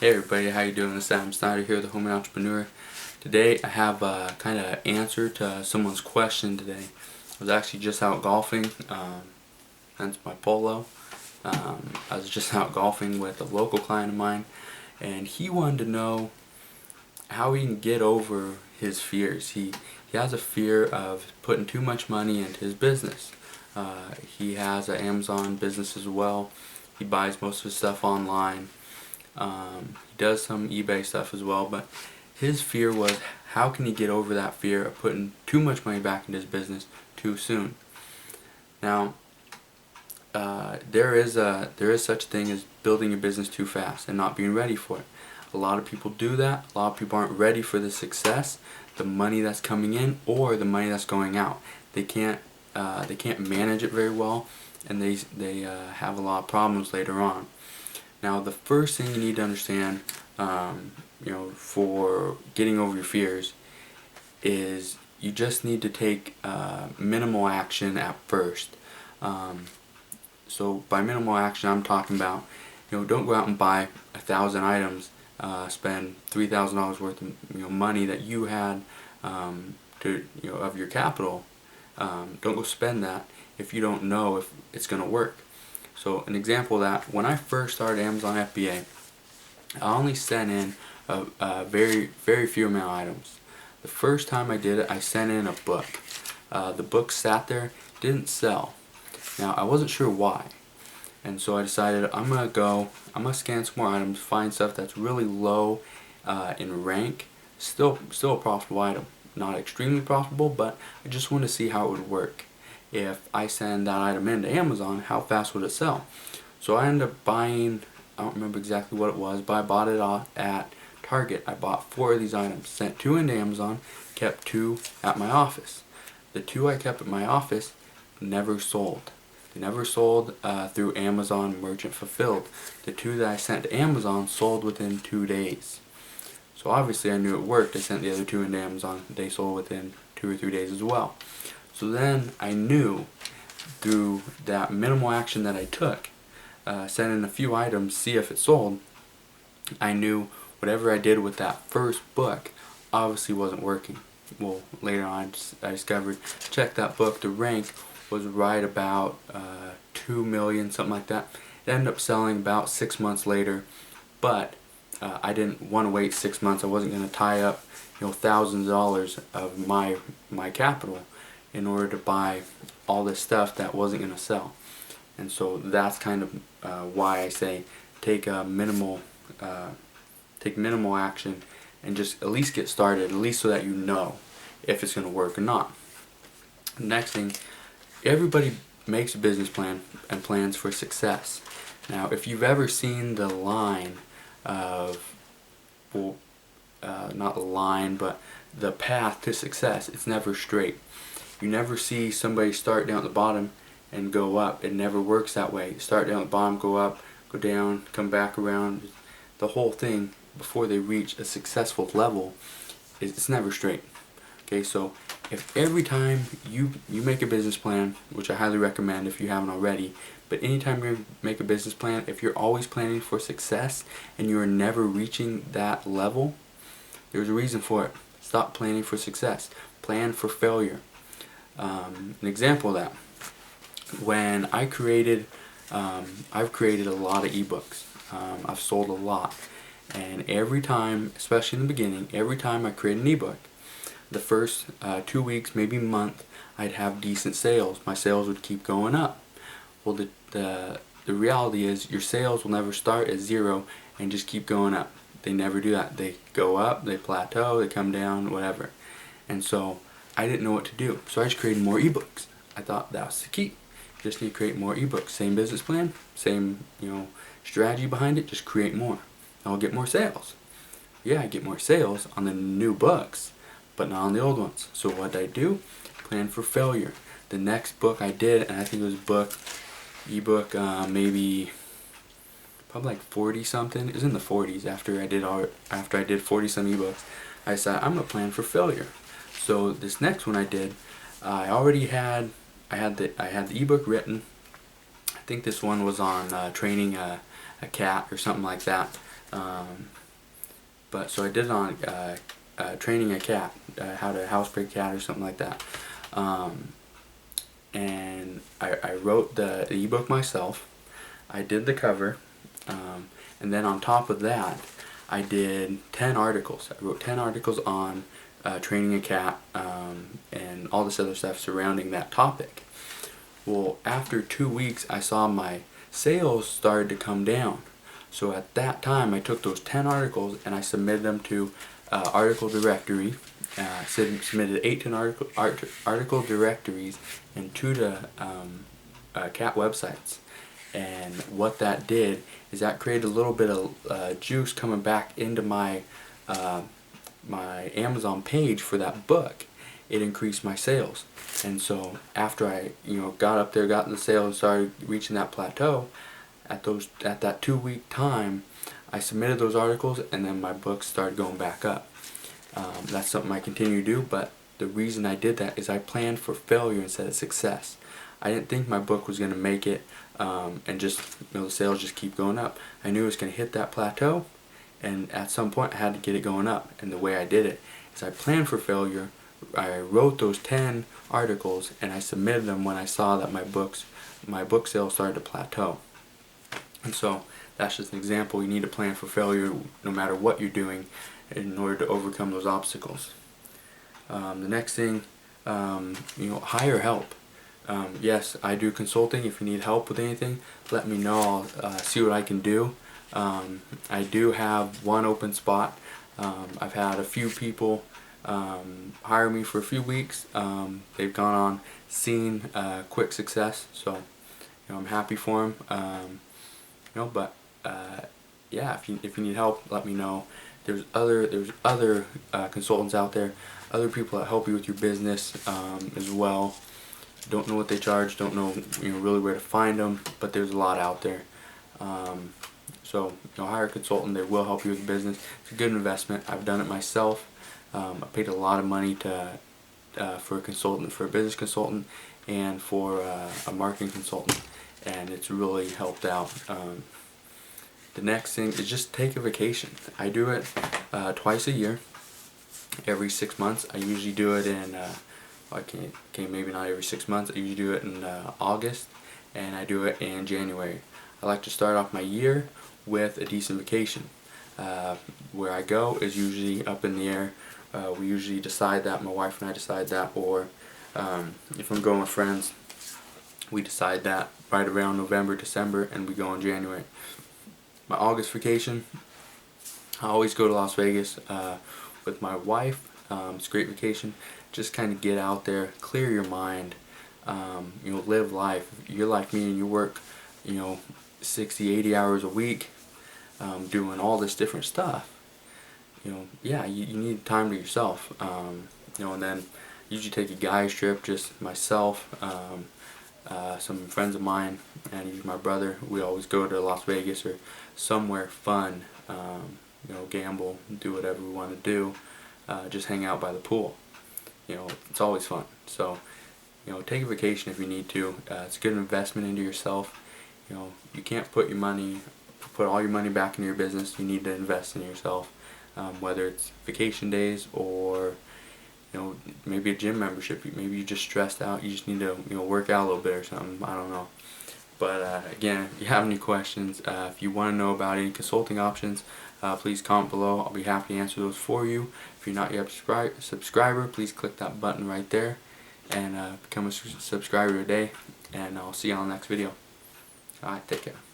Hey everybody, how you doing? This is Adam Snyder here, the Home and Entrepreneur. Today I have a kind of answer to someone's question today. I was actually just out golfing, hence my polo. I was just out golfing with a local client of mine, and he wanted to know how he can get over his fears. He has a fear of putting too much money into his business. He has an Amazon business as well. He buys most of his stuff online. He does some eBay stuff as well, but his fear was, how can he get over that fear of putting too much money back into his business too soon? Now, there is such a thing as building your business too fast and not being ready for it. A lot of people do that. A lot of people aren't ready for the success, the money that's coming in, or the money that's going out. They can't manage it very well, and they have a lot of problems later on. Now, the first thing you need to understand, for getting over your fears, is you just need to take minimal action at first. So by minimal action, I'm talking about, don't go out and buy 1,000 items, spend $3,000 worth of money that you had of your capital. Don't go spend that if you don't know if it's going to work. So an example of that, when I first started Amazon FBA, I only sent in a very few amount of items. The first time I did it, I sent in a book. The book sat there, didn't sell. Now, I wasn't sure why, and so I decided I'm gonna scan some more items, find stuff that's really low in rank, still a profitable item. Not extremely profitable, but I just wanted to see how it would work. If I send that item into Amazon, how fast would it sell? So I ended up buying, I don't remember exactly what it was, but I bought it at Target. I bought 4 of these items, sent 2 into Amazon, kept 2 at my office. The 2 I kept at my office never sold. They never sold through Amazon Merchant Fulfilled. The 2 that I sent to Amazon sold within 2 days. So obviously I knew it worked. I sent the other 2 into Amazon. They sold within 2 or 3 days as well. So then I knew through that minimal action that I took, send in a few items, see if it sold, I knew whatever I did with that first book obviously wasn't working. Well, later on I discovered, check that book, the rank was right about 2 million, something like that. It ended up selling about 6 months later, but I didn't want to wait 6 months. I wasn't going to tie up thousands of dollars of my capital in order to buy all this stuff that wasn't going to sell. And so that's kind of why I say take minimal action and just at least get started, at least so that you know if it's going to work or not. Next thing, everybody makes a business plan and plans for success. Now, if you've ever seen the line of, not the line, but the path to success, it's never straight. You never see somebody start down at the bottom and go up. It never works that way. Start down at the bottom, go up, go down, come back around. The whole thing, before they reach a successful level, it's never straight. Okay, so if every time you make a business plan, which I highly recommend if you haven't already, but anytime you make a business plan, if you're always planning for success and you're never reaching that level, there's a reason for it. Stop planning for success. Plan for failure. An example of that, when I've created a lot of ebooks. I've sold a lot, and every time, especially in the beginning, every time I create an ebook, the first 2 weeks, maybe a month, I'd have decent sales. My sales would keep going up. Well, the reality is your sales will never start at 0 and just keep going up. They never do that. They go up, they plateau, they come down, whatever. And so I didn't know what to do, so I just created more ebooks. I thought that was the key. Just need to create more ebooks. Same business plan, same strategy behind it. Just create more. I'll get more sales. Yeah, I get more sales on the new books, but not on the old ones. So what did I do? Plan for failure. The next book I did, and I think it was ebook maybe probably like 40 something. It was in the 40s after I did 40 some ebooks. I said I'm gonna plan for failure. So this next one I did, I had the ebook written. I think this one was on training a cat or something like that. But so I did it on training a cat, how to housebreak a cat or something like that. And I wrote the ebook myself. I did the cover, and then on top of that, I did 10 articles. I wrote 10 articles on training a cat and all this other stuff surrounding that topic. Well, after 2 weeks, I saw my sales started to come down. So at that time, I took those 10 articles and I submitted them to article directory. Submitted 18 article directories and 2 to cat websites. And what that did is that created a little bit of juice coming back into my my Amazon page for that book. It increased my sales. And so after I got up there, got in the sales, and started reaching that plateau, at that 2 week time, I submitted those articles, and then my books started going back up. That's something I continue to do, but the reason I did that is I planned for failure instead of success. I didn't think my book was going to make it and just the sales just keep going up. I knew it was going to hit that plateau, and at some point I had to get it going up. And the way I did it is I planned for failure. I wrote those 10 articles and I submitted them when I saw that my book sales started to plateau. And so that's just an example. You need to plan for failure no matter what you're doing in order to overcome those obstacles. The next thing, hire help. Yes, I do consulting. If you need help with anything, let me know. I'll see what I can do. I do have one open spot. I've had a few people hire me for a few weeks. They've gone on, seen quick success, so I'm happy for them. But yeah, if you need help, let me know. There's other consultants out there, other people that help you with your business as well. Don't know what they charge, don't know really where to find them, but there's a lot out there. So hire a consultant. They will help you with business. It's a good investment. I've done it myself. I paid a lot of money for a consultant, for a business consultant, and for a marketing consultant, and it's really helped out. The next thing is just take a vacation. I do it twice a year, every 6 months. I usually do it in maybe not every 6 months. I usually do it in August, and I do it in January. I like to start off my year with a decent vacation. Where I go is usually up in the air. We usually decide that, my wife and I decide that, or if I'm going with friends, we decide that right around November, December, and we go in January. My August vacation, I always go to Las Vegas with my wife. It's a great vacation. Just kind of get out there, clear your mind, live life. If you're like me and you work 60, 80 hours a week doing all this different stuff, yeah, you need time to yourself. And then usually take a guy's trip, just myself, some friends of mine, and he's my brother. We always go to Las Vegas or somewhere fun, gamble, do whatever we want to do, just hang out by the pool. It's always fun. So, take a vacation if you need to. It's a good investment into yourself. You can't put all your money back into your business. You need to invest in yourself, whether it's vacation days or maybe a gym membership. Maybe you're just stressed out. You just need to work out a little bit or something. I don't know. But again, if you have any questions, if you want to know about any consulting options, please comment below. I'll be happy to answer those for you. If you're not yet a subscriber, please click that button right there and become a subscriber today. And I'll see you on the next video. Alright, take care.